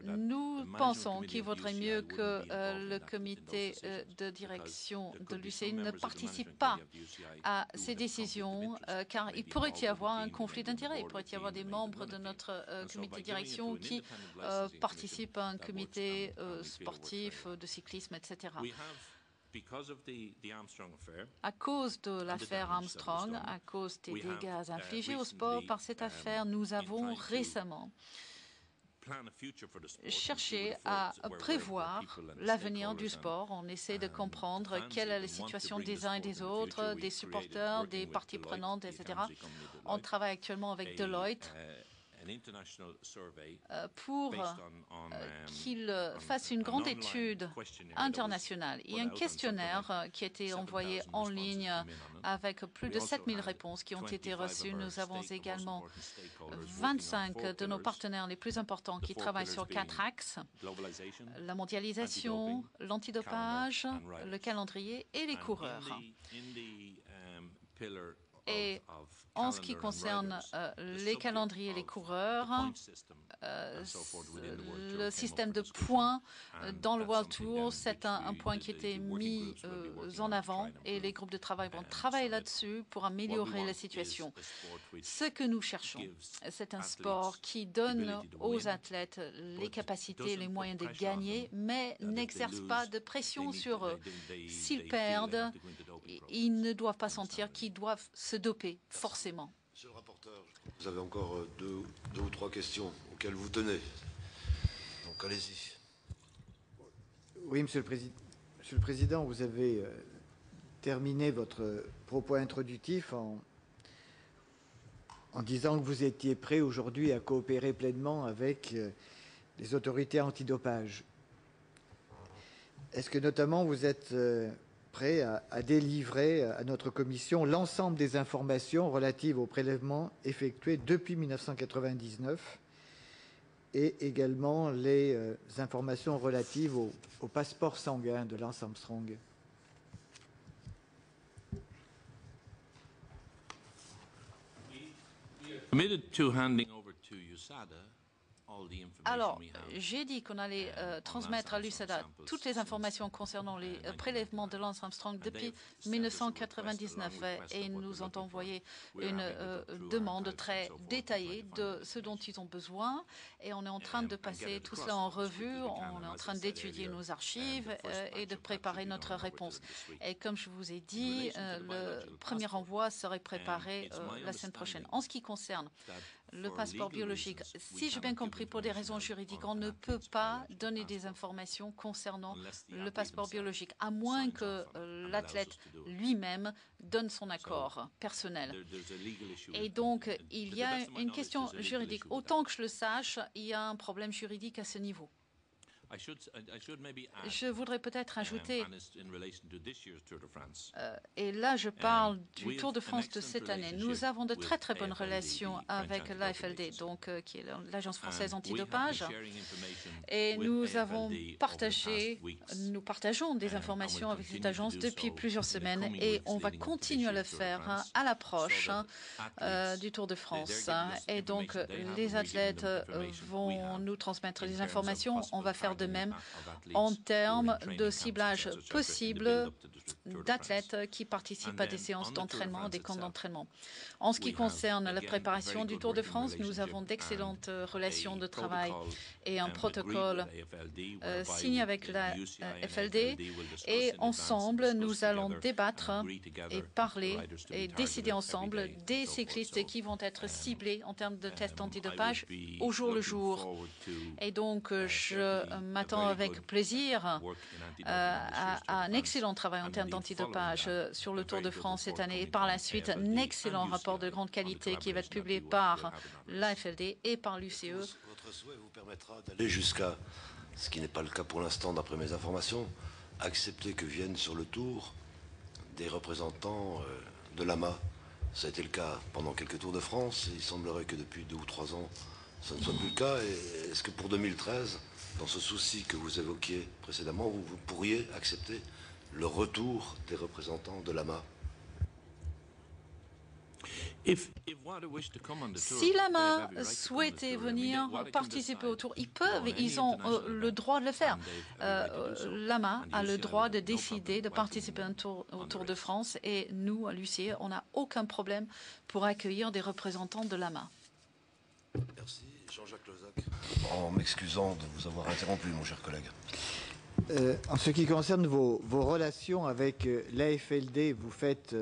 Speaker 2: nous pensons qu'il vaudrait mieux que le comité de direction de l'UCI ne participe pas à ces décisions car il pourrait y avoir un conflit d'intérêts. Il pourrait y avoir des membres de notre comité de direction qui participent à un comité sportif, de cyclisme, etc. À cause de l'affaire Armstrong, à cause des dégâts infligés au sport par cette affaire, nous avons récemment cherché à prévoir l'avenir du sport. On essaie de comprendre quelle est la situation des uns et des autres, des supporters, des parties prenantes, etc. On travaille actuellement avec Deloitte pour qu'il fasse une grande étude internationale. Il y a un questionnaire qui a été envoyé en ligne avec plus de 7000 réponses qui ont été reçues. Nous avons également 25 de nos partenaires les plus importants qui travaillent sur 4 axes: la mondialisation, l'antidopage, le calendrier et les coureurs. Et en ce qui concerne les calendriers et les coureurs, le système de points dans le World Tour, c'est un point qui a été mis en avant et les groupes de travail vont travailler là-dessus pour améliorer la situation. Ce que nous cherchons, c'est un sport qui donne aux athlètes les capacités, les moyens de gagner, mais n'exerce pas de pression sur eux. S'ils perdent, ils ne doivent pas sentir qu'ils doivent se doper forcément.
Speaker 1: Monsieur le rapporteur, vous avez encore deux ou trois questions auxquelles vous tenez. Donc allez-y.
Speaker 3: Oui, Monsieur le Président, vous avez terminé votre propos introductif en disant que vous étiez prêt aujourd'hui à coopérer pleinement avec les autorités antidopage. Est-ce que notamment vous êtes prêt à délivrer à notre commission l'ensemble des informations relatives aux prélèvements effectués depuis 1999 et également les informations relatives au passeport sanguin de Lance Armstrong?
Speaker 2: Alors, j'ai dit qu'on allait transmettre à l'USADA toutes les informations concernant les prélèvements de Lance Armstrong depuis 1999 et nous ont envoyé une demande très détaillée de ce dont ils ont besoin et on est en train de passer tout cela en revue, on est en train d'étudier nos archives et de préparer notre réponse. Et comme je vous ai dit, le premier envoi serait préparé la semaine prochaine. En ce qui concerne le passeport biologique. Si j'ai bien compris, pour des raisons juridiques, on ne peut pas donner des informations concernant le passeport biologique, à moins que l'athlète lui-même donne son accord personnel. Et donc, il y a une question juridique. Autant que je le sache, il y a un problème juridique à ce niveau. Je voudrais peut-être ajouter, et là je parle du Tour de France de cette année, nous avons de très très bonnes relations avec l'AFLD, donc qui est l'Agence française antidopage, et nous partageons des informations avec cette agence depuis plusieurs semaines, et on va continuer à le faire à l'approche du Tour de France. Et donc les athlètes vont nous transmettre des informations, on va faire de même en termes de ciblage possible d'athlètes qui participent à des séances d'entraînement, des camps d'entraînement. En ce qui concerne la préparation du Tour de France, nous avons d'excellentes relations de travail et un protocole signé avec la FLD, et ensemble nous allons débattre et parler et décider ensemble des cyclistes qui vont être ciblés en termes de tests antidopage au jour le jour. Et donc je m'attends avec plaisir à un excellent travail en termes d'antidopage sur le Tour de France cette année, et par la suite un excellent rapport de grande qualité qui va être publié par l'AFLD et par l'UCE.
Speaker 1: Votre souhait vous permettra d'aller jusqu'à, ce qui n'est pas le cas pour l'instant d'après mes informations, accepter que viennent sur le Tour des représentants de l'AMA. Ça a été le cas pendant quelques Tours de France, et il semblerait que depuis 2 ou 3 ans, ça ne soit plus le cas. Et est-ce que pour 2013, dans ce souci que vous évoquiez précédemment, vous pourriez accepter le retour des représentants de l'AMA?
Speaker 2: Si l'AMA souhaitait venir participer au Tour, ils peuvent, ils ont le droit de le faire. L'AMA a le droit de décider de participer au Tour de France, et nous, à l'UCE, on n'a aucun problème pour accueillir des représentants de l'AMA.
Speaker 1: Merci. Jean-Jacques Lozac, en m'excusant de vous avoir interrompu, mon cher collègue.
Speaker 3: En ce qui concerne vos relations avec l'AFLD, vous faites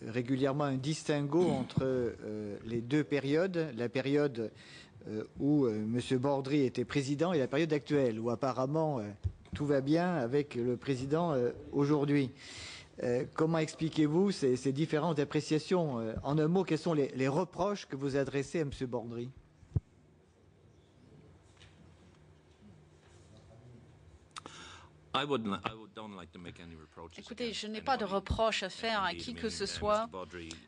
Speaker 3: régulièrement un distinguo entre les deux périodes, la période où M. Bordry était président et la période actuelle, où apparemment tout va bien avec le président aujourd'hui. Comment expliquez-vous ces différentes appréciations? En un mot, quels sont les reproches que vous adressez à M. Bordry?
Speaker 2: Écoutez, je n'ai pas de reproche à faire à qui que ce soit.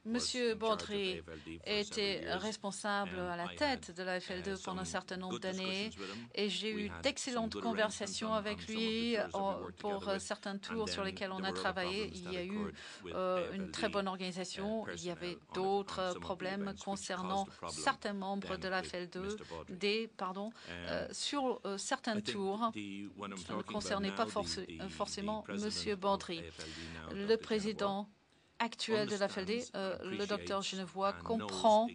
Speaker 2: Monsieur Bordry était responsable à la tête de la FL2 pendant un certain nombre d'années, et j'ai eu d'excellentes conversations avec lui pour certains tours sur lesquels on a travaillé. Il y a eu une très bonne organisation. Il y avait d'autres problèmes concernant certains membres de la FL2, sur certains tours. Ça ne concernait pas forcément M. Bordry. Le président actuel de la FLD, le docteur Genevois, comprend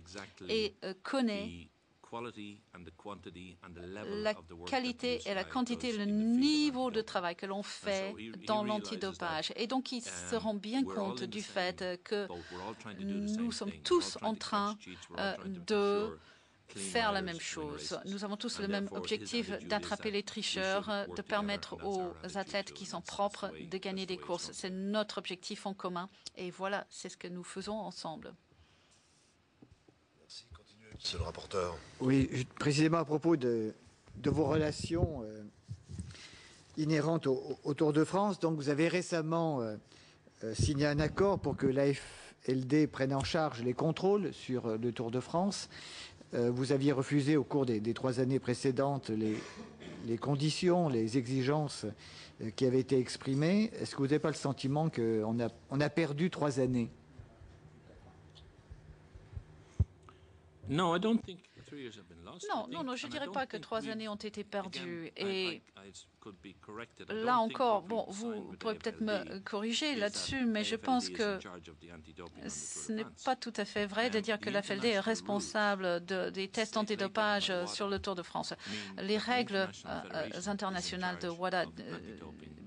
Speaker 2: et connaît la qualité et la quantité, le niveau de travail que l'on fait dans l'antidopage. Et donc, ils se rendent bien compte du fait que nous sommes tous en train de faire la même chose. Nous avons tous le même objectif d'attraper les tricheurs, de permettre aux athlètes qui sont propres de gagner des courses. C'est notre objectif en commun, et voilà, c'est ce que nous faisons ensemble.
Speaker 1: Merci. Continuez, monsieur le rapporteur.
Speaker 3: Oui, précisément à propos de vos relations inhérentes au Tour de France. Donc, vous avez récemment signé un accord pour que l'AFLD prenne en charge les contrôles sur le Tour de France. Vous aviez refusé au cours des 3 années précédentes les conditions, les exigences qui avaient été exprimées. Est-ce que vous n'avez pas le sentiment qu'on a perdu 3 années?
Speaker 2: Non, je ne dirais pas que 3 années ont été perdues. Et là encore, bon, vous pourrez peut-être me corriger là-dessus, mais je pense que ce n'est pas tout à fait vrai de dire que la FLD est responsable des tests antidopage sur le Tour de France. Les règles internationales de WADA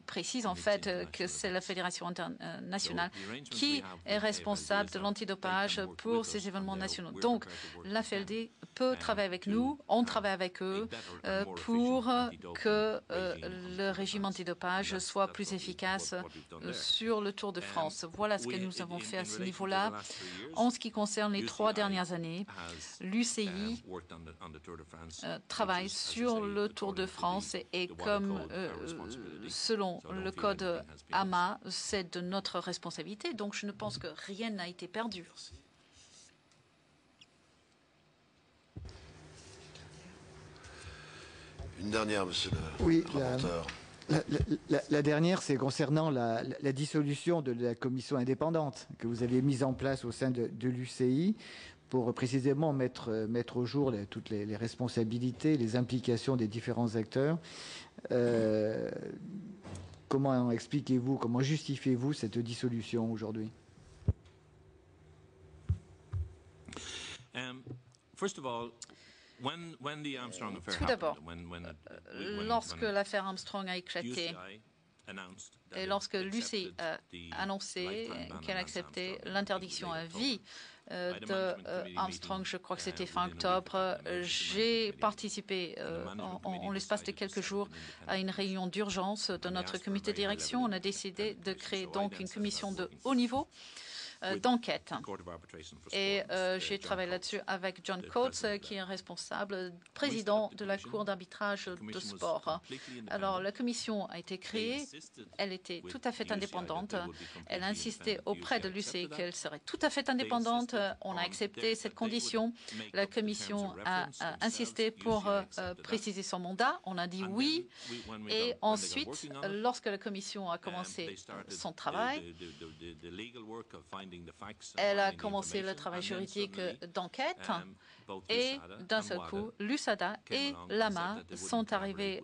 Speaker 2: précisent en fait que c'est la Fédération internationale qui est responsable de l'antidopage pour ces événements nationaux. Donc, l'AFLD peut travailler avec nous, on travaille avec eux pour que le régime antidopage soit plus efficace sur le Tour de France. Voilà ce que nous avons fait à ce niveau-là. En ce qui concerne les 3 dernières années, l'UCI travaille sur le Tour de France et comme selon le code AMA, c'est de notre responsabilité. Donc je ne pense que rien n'a été perdu.
Speaker 1: Une dernière, monsieur le rapporteur.
Speaker 3: La dernière, c'est concernant la dissolution de la commission indépendante que vous avez mise en place au sein de l'UCI pour précisément mettre au jour toutes les responsabilités, les implications des différents acteurs. Comment expliquez-vous, comment justifiez-vous cette dissolution aujourd'hui?
Speaker 2: Tout d'abord, lorsque l'affaire Armstrong a éclaté et lorsque l'UCI a annoncé qu'elle acceptait l'interdiction à vie de Armstrong, je crois que c'était fin octobre, j'ai participé en l'espace de quelques jours à une réunion d'urgence de notre comité de direction. On a décidé de créer donc une commission de haut niveau d'enquête. Et j'ai travaillé là-dessus avec John Coates, qui est responsable, président de la Cour d'arbitrage de sport. Alors, la commission a été créée, elle était tout à fait indépendante. Elle a insisté auprès de l'UCI qu'elle serait tout à fait indépendante. On a accepté cette condition. La commission a insisté pour préciser son mandat. On a dit oui. Et ensuite, lorsque la commission a commencé son travail, elle a commencé le travail juridique d'enquête et d'un seul coup, l'USADA et l'AMA sont arrivés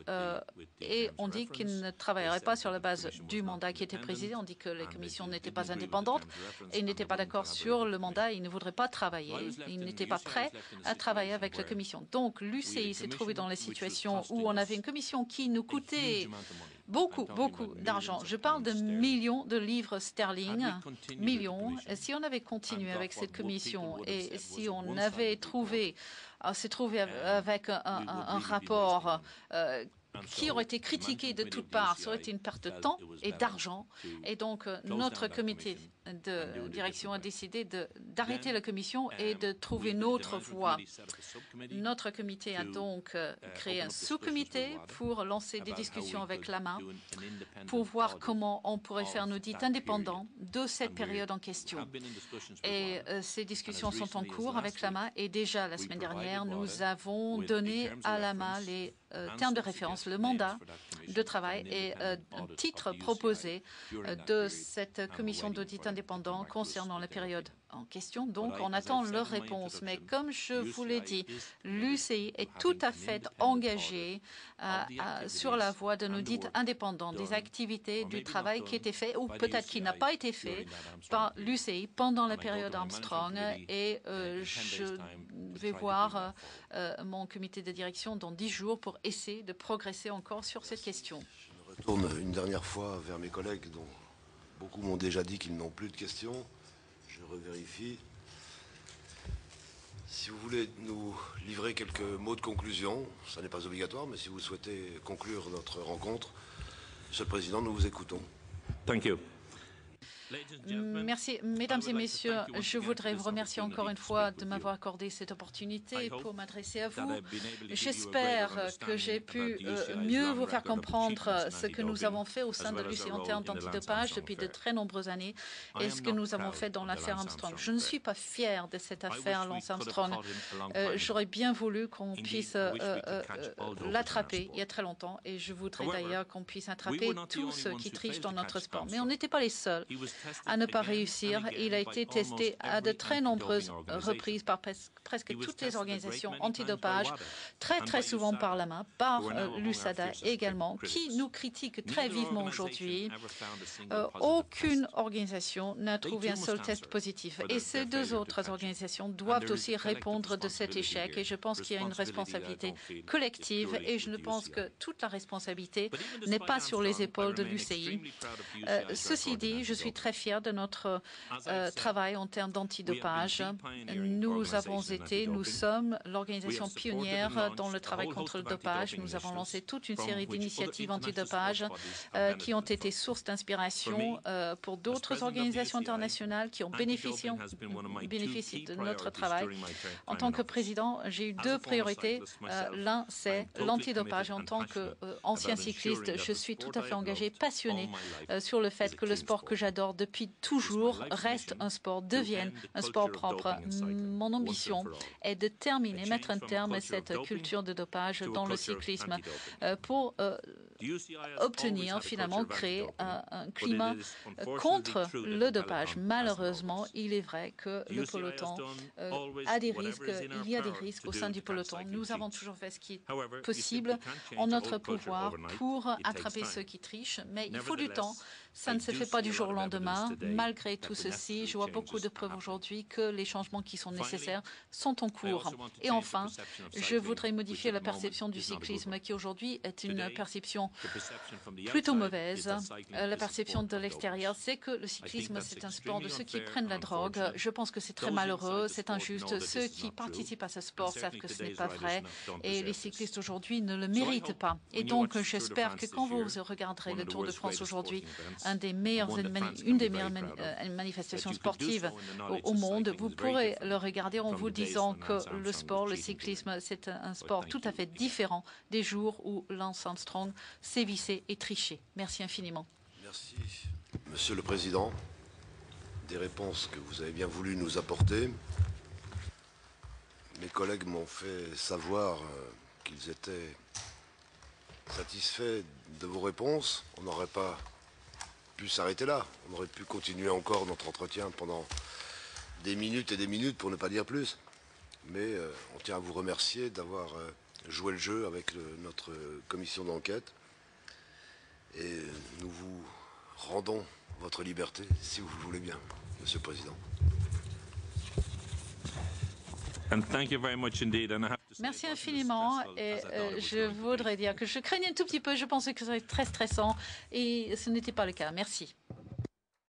Speaker 2: et ont dit qu'ils ne travailleraient pas sur la base du mandat qui était précisé. On dit que les commissions n'étaient pas indépendantes et ils n'étaient pas d'accord sur le mandat. Ils ne voudraient pas travailler. Ils n'étaient pas prêts à travailler avec la commission. Donc, l'UCI s'est trouvé dans la situation où on avait une commission qui nous coûtait beaucoup d'argent. Je parle de millions de livres sterling, millions. Si on avait continué avec cette commission et si on avait s'est trouvé avec un rapport qui aurait été critiqué de toutes parts, ça aurait été une perte de temps et d'argent. Et donc, notre comité de direction a décidé d'arrêter la commission et de trouver une autre voie. Notre comité a donc créé un sous-comité pour lancer des discussions avec l'AMA pour voir comment on pourrait faire un audit indépendant de cette période en question. Et ces discussions sont en cours avec l'AMA et déjà la semaine dernière, nous avons donné à l'AMA les termes de référence, le mandat de travail et un titre proposé de cette commission d'audit indépendant concernant la période en question. Donc, on attend leur réponse. Mais comme je vous l'ai dit, l'UCI est tout à fait engagée sur la voie d'un audit indépendant des activités, du travail qui était fait ou peut-être qui n'a pas été fait par l'UCI pendant la période Armstrong. Et je vais voir mon comité de direction dans 10 jours pour essayer de progresser encore sur cette question.
Speaker 1: Je retourne une dernière fois vers mes collègues dont beaucoup m'ont déjà dit qu'ils n'ont plus de questions. Je revérifie. Si vous voulez nous livrer quelques mots de conclusion, ça n'est pas obligatoire, mais si vous souhaitez conclure notre rencontre, Monsieur le Président, nous vous écoutons.
Speaker 8: Thank you.
Speaker 2: Merci. Mesdames et messieurs, je voudrais vous remercier encore une fois de m'avoir accordé cette opportunité pour m'adresser à vous. J'espère que j'ai pu mieux vous faire comprendre ce que nous avons fait au sein de l'UCI en termes d'antidopage depuis de très nombreuses années et ce que nous avons fait dans l'affaire Armstrong. Je ne suis pas fier de cette affaire Lance Armstrong. J'aurais bien voulu qu'on puisse l'attraper il y a très longtemps et je voudrais d'ailleurs qu'on puisse attraper tous ceux qui trichent dans notre sport. Mais on n'était pas les seuls à ne pas réussir. Il a été testé à de très nombreuses reprises par presque toutes les organisations antidopage, très souvent par l'AMA, par l'USADA également, qui nous critique très vivement aujourd'hui. Aucune organisation n'a trouvé un seul test positif. Et ces deux autres organisations doivent aussi répondre de cet échec. Et je pense qu'il y a une responsabilité collective et je ne pense que toute la responsabilité n'est pas sur les épaules de l'UCI. Ceci dit, je suis très très fiers de notre travail en termes d'antidopage. Nous sommes l'organisation pionnière dans le travail contre le dopage. Nous avons lancé toute une série d'initiatives antidopage qui ont été source d'inspiration pour d'autres organisations internationales qui ont bénéficié de notre travail. En tant que président, j'ai eu deux priorités. L'un, c'est l'antidopage. En tant qu'ancien cycliste, je suis tout à fait engagé, passionné sur le fait que le sport que j'adore depuis toujours reste un sport, devienne un sport propre. Mon ambition est de mettre un terme à cette culture de dopage dans le cyclisme pour obtenir, finalement, créer un climat contre le dopage. Malheureusement, il est vrai que le peloton a des risques, il y a des risques au sein du peloton. Nous avons toujours fait ce qui est possible en notre pouvoir pour attraper ceux qui trichent, mais il faut du temps. Ça ne se fait pas du jour au lendemain. Malgré tout ceci, je vois beaucoup de preuves aujourd'hui que les changements qui sont nécessaires sont en cours. Et enfin, je voudrais modifier la perception du cyclisme qui aujourd'hui est une perception plutôt mauvaise. La perception de l'extérieur, c'est que le cyclisme, c'est un sport de ceux qui prennent la drogue. Je pense que c'est très malheureux, c'est injuste. Ceux qui participent à ce sport savent que ce n'est pas vrai et les cyclistes aujourd'hui ne le méritent pas. Et donc, j'espère que quand vous regarderez le Tour de France aujourd'hui, une des meilleures manifestations sportives au monde, vous pourrez le regarder en vous disant que le sport, le cyclisme, c'est un sport tout à fait différent des jours où Lance Armstrong sévissait et trichait. Merci infiniment.
Speaker 1: Merci, Monsieur le Président, des réponses que vous avez bien voulu nous apporter. Mes collègues m'ont fait savoir qu'ils étaient satisfaits de vos réponses. On n'aurait pas pu s'arrêter là. On aurait pu continuer encore notre entretien pendant des minutes et des minutes, pour ne pas dire plus. Mais on tient à vous remercier d'avoir joué le jeu avec notre commission d'enquête. Et nous vous rendons votre liberté, si vous le voulez bien, Monsieur le Président.
Speaker 2: Merci infiniment. Et je voudrais dire que je craignais un tout petit peu. Je pensais que ça serait très stressant et ce n'était pas le cas. Merci.